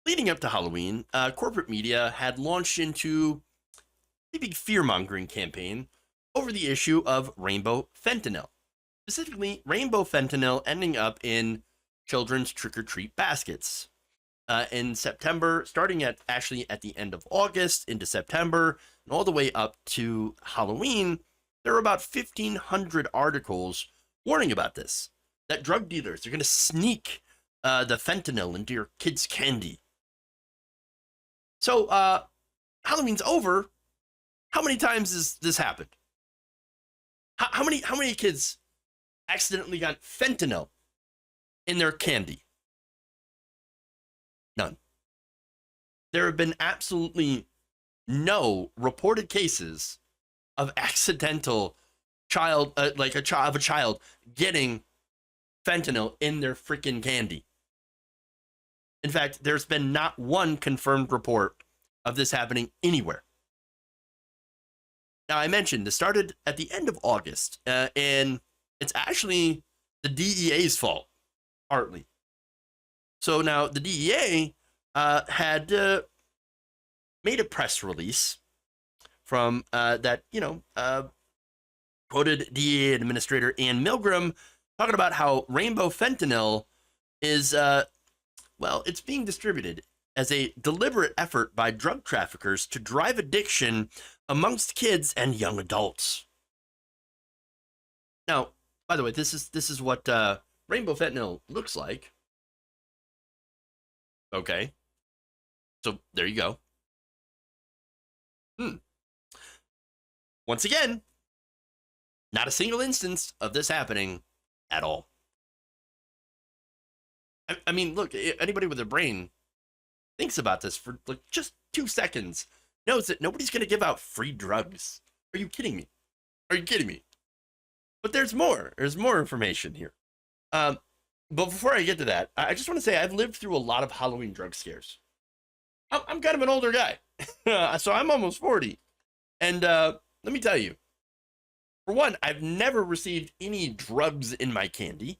Leading up to Halloween, corporate media had launched into a big fear-mongering campaign over the issue of rainbow fentanyl. Specifically, rainbow fentanyl ending up in children's trick-or-treat baskets. In September, starting at actually at the end of August into September, and all the way up to Halloween, there were about 1,500 articles warning about this. That drug dealers are going to sneak the fentanyl into your kids' candy. So, Halloween's over. How many times has this happened? How many kids accidentally got fentanyl in their candy? None. There have been absolutely no reported cases of accidental like a child getting fentanyl in their freaking candy. In fact, there's been not one confirmed report of this happening anywhere. Now, I mentioned this started at the end of August, and it's actually the DEA's fault, partly. So now the DEA had made a press release from that, quoted DEA Administrator Ann Milgram talking about how rainbow fentanyl is, it's being distributed as a deliberate effort by drug traffickers to drive addiction amongst kids and young adults. Now, by the way, this is what rainbow fentanyl looks like. Okay, so there you go. Once again, not a single instance of this happening at all. I mean, look, anybody with a brain thinks about this for like just 2 seconds knows that nobody's going to give out free drugs. Are you kidding me? Are you kidding me? But there's more. There's more information here. But before I get to that, I just want to say I've lived through a lot of Halloween drug scares. I'm kind of an older guy, so I'm almost 40. And let me tell you, for one, I've never received any drugs in my candy,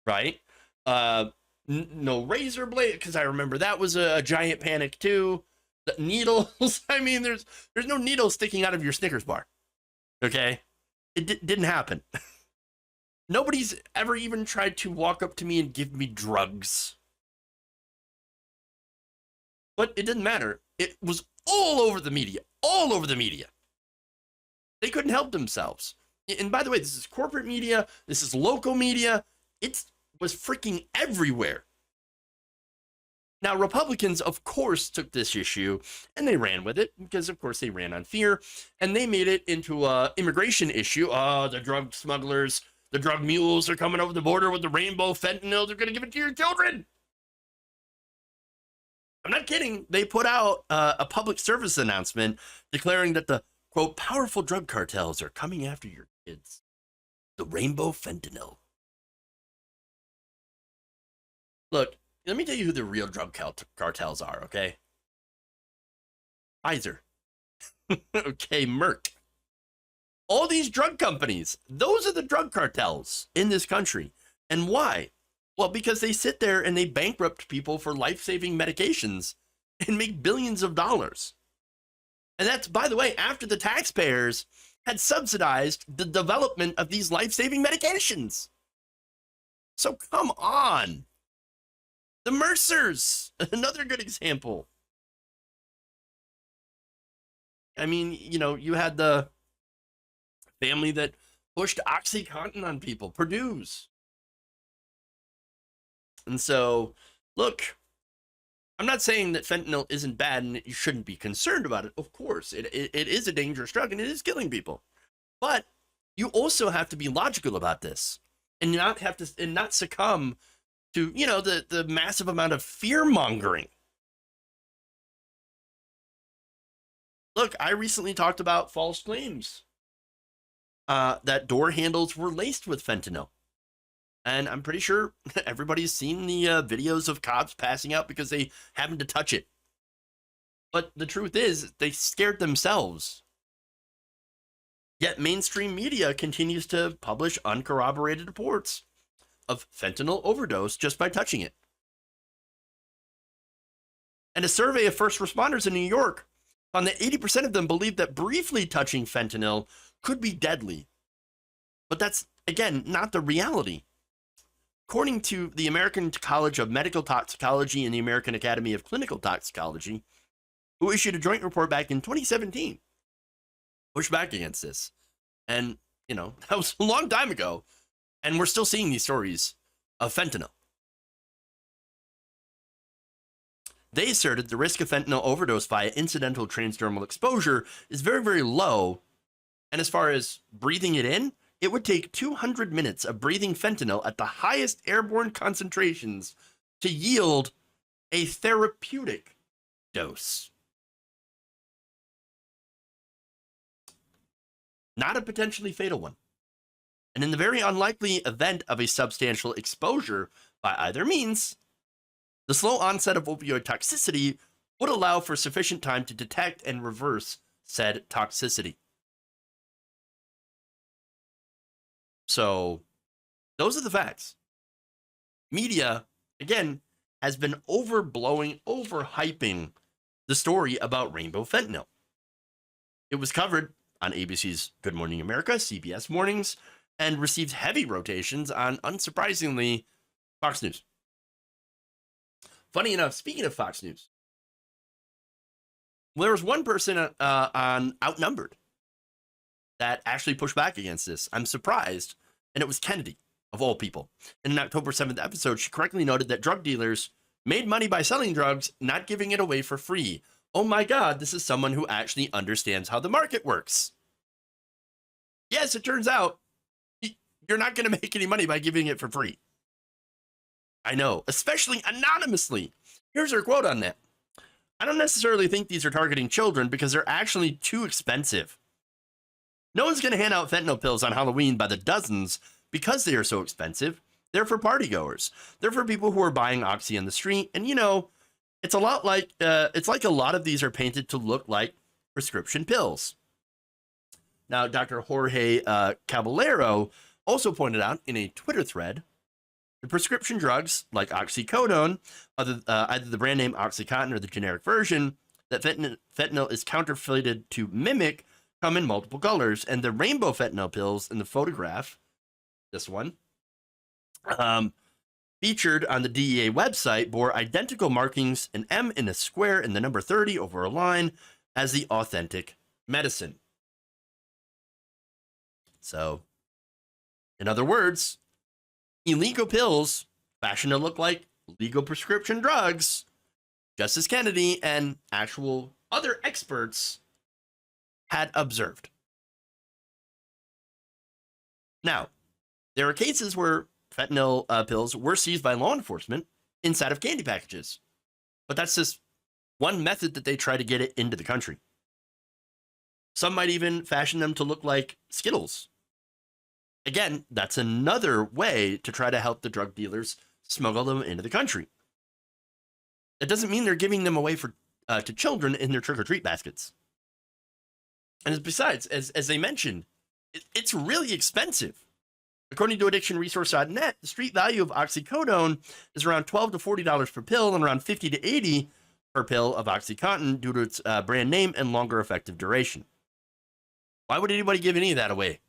right? No razor blade, because I remember that was a giant panic too. The needles, I mean, there's no needles sticking out of your Snickers bar, okay? It didn't happen. Nobody's ever even tried to walk up to me and give me drugs. But it didn't matter. It was all over the media, all over the media. They couldn't help themselves. And by the way, this is corporate media, this is local media. It was freaking everywhere. Now, Republicans, of course, took this issue and they ran with it because, of course, they ran on fear, and they made it into an immigration issue. Oh, the drug smugglers, the drug mules are coming over the border with the rainbow fentanyl. They're going to give it to your children. I'm not kidding. They put out a public service announcement declaring that the, quote, powerful drug cartels are coming after your kids. The rainbow fentanyl. Look, let me tell you who the real drug cartels are, okay? Pfizer. Okay, Merck. All these drug companies, those are the drug cartels in this country. And why? Well, because they sit there and they bankrupt people for life-saving medications and make billions of dollars. And that's, by the way, after the taxpayers had subsidized the development of these life-saving medications. So come on. The Mercers, another good example. I mean, you had the family that pushed OxyContin on people, Purdue's. And so, look, I'm not saying that fentanyl isn't bad and you shouldn't be concerned about it. Of course, it is a dangerous drug and it is killing people. But you also have to be logical about this and not succumb to, the massive amount of fear mongering. Look, I recently talked about false claims that door handles were laced with fentanyl. And I'm pretty sure everybody's seen the videos of cops passing out because they happened to touch it. But the truth is, they scared themselves. Yet mainstream media continues to publish uncorroborated reports of fentanyl overdose just by touching it. And a survey of first responders in New York found that 80% of them believed that briefly touching fentanyl could be deadly. But that's, again, not the reality. According to the American College of Medical Toxicology and the American Academy of Clinical Toxicology, who issued a joint report back in 2017, pushed back against this. And, that was a long time ago. And we're still seeing these stories of fentanyl. They asserted the risk of fentanyl overdose via incidental transdermal exposure is very, very low. And as far as breathing it in, it would take 200 minutes of breathing fentanyl at the highest airborne concentrations to yield a therapeutic dose. Not a potentially fatal one. And in the very unlikely event of a substantial exposure by either means, the slow onset of opioid toxicity would allow for sufficient time to detect and reverse said toxicity. So, those are the facts. Media, again, has been overhyping the story about rainbow fentanyl. It was covered on ABC's Good Morning America, CBS Mornings, and received heavy rotations on, unsurprisingly, Fox News. Funny enough, speaking of Fox News, there was one person on Outnumbered that actually pushed back against this. I'm surprised, and it was Kennedy, of all people. In an October 7th episode, she correctly noted that drug dealers made money by selling drugs, not giving it away for free. Oh my God, this is someone who actually understands how the market works. Yes, it turns out you're not going to make any money by giving it for free. I know, especially anonymously. Here's her quote on that. I don't necessarily think these are targeting children because they're actually too expensive. No one's going to hand out fentanyl pills on Halloween by the dozens because they are so expensive. They're for partygoers. They're for people who are buying Oxy on the street. And, it's a lot like, it's like a lot of these are painted to look like prescription pills. Now, Dr. Jorge Caballero also pointed out in a Twitter thread, the prescription drugs like oxycodone, either the brand name OxyContin or the generic version, that fentanyl is counterfeited to mimic, come in multiple colors. And the rainbow fentanyl pills in the photograph, this one, featured on the DEA website, bore identical markings, an M in a square and the number 30 over a line, as the authentic medicine. So, in other words, illegal pills fashioned to look like legal prescription drugs, Justice Kennedy and actual other experts had observed. Now, there are cases where fentanyl pills were seized by law enforcement inside of candy packages, but that's just one method that they try to get it into the country. Some might even fashion them to look like Skittles. Again, that's another way to try to help the drug dealers smuggle them into the country. That doesn't mean they're giving them away to children in their trick-or-treat baskets. And besides, as they mentioned, it's really expensive. According to addictionresource.net, the street value of oxycodone is around $12 to $40 per pill and around $50 to $80 per pill of OxyContin due to its brand name and longer effective duration. Why would anybody give any of that away?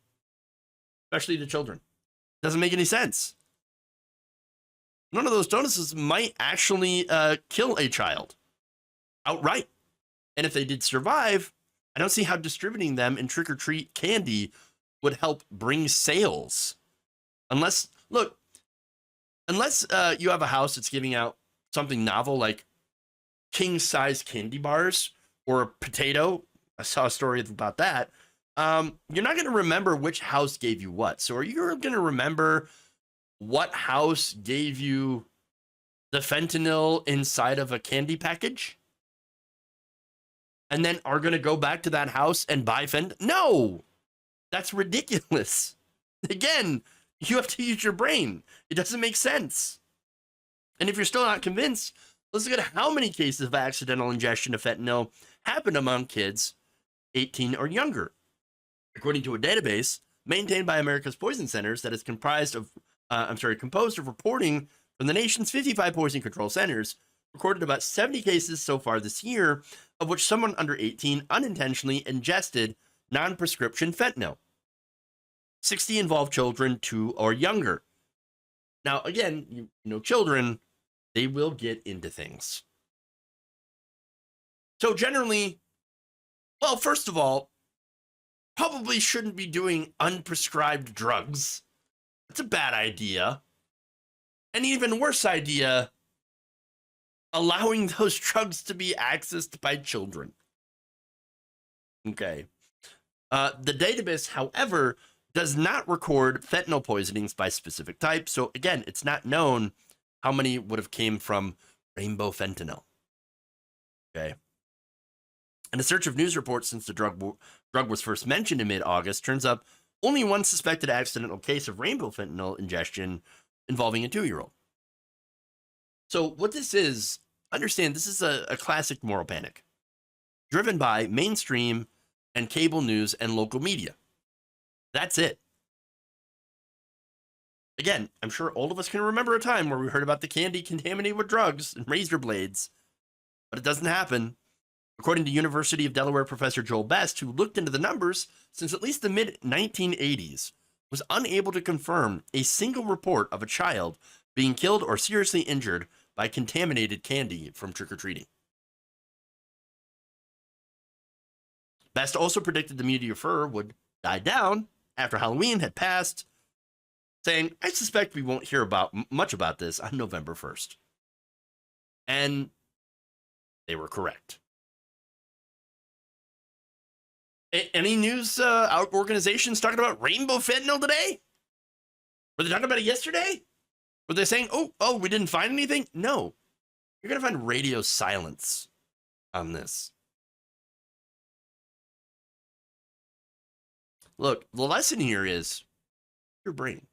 Especially to children. Doesn't make any sense. None of those donuts might actually kill a child outright. And if they did survive, I don't see how distributing them in trick-or-treat candy would help bring sales. Unless you have a house that's giving out something novel like king-size candy bars or a potato. I saw a story about that. You're not going to remember which house gave you what. So are you going to remember what house gave you the fentanyl inside of a candy package? And then are going to go back to that house and buy fentanyl? No, that's ridiculous. Again, you have to use your brain. It doesn't make sense. And if you're still not convinced, let's look at how many cases of accidental ingestion of fentanyl happen among kids 18 or younger. According to a database maintained by America's Poison Centers that is composed of reporting from the nation's 55 poison control centers, recorded about 70 cases so far this year, of which someone under 18 unintentionally ingested non-prescription fentanyl. 60 involve children 2 or younger. Now, again, you know, children, they will get into things. So generally, well, first of all, probably shouldn't be doing unprescribed drugs. It's a bad idea. An even worse idea, allowing those drugs to be accessed by children. Okay. The database, however, does not record fentanyl poisonings by specific type. So again, it's not known how many would have came from rainbow fentanyl. Okay. And a search of news reports since the drug was first mentioned in mid-August turns up only one suspected accidental case of rainbow fentanyl ingestion involving a 2-year-old. So what this is, understand this is a classic moral panic driven by mainstream and cable news and local media. That's it. Again, I'm sure all of us can remember a time where we heard about the candy contaminated with drugs and razor blades, but it doesn't happen. According to University of Delaware professor Joel Best, who looked into the numbers since at least the mid-1980s, was unable to confirm a single report of a child being killed or seriously injured by contaminated candy from trick-or-treating. Best also predicted the media furor would die down after Halloween had passed, saying, I suspect we won't hear much about this on November 1st. And they were correct. Any news organizations talking about rainbow fentanyl today? Were they talking about it yesterday? Were they saying, oh, we didn't find anything? No. You're going to find radio silence on this. Look, the lesson here is your brain.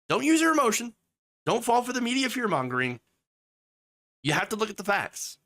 Don't use your emotion. Don't fall for the media fear-mongering. You have to look at the facts.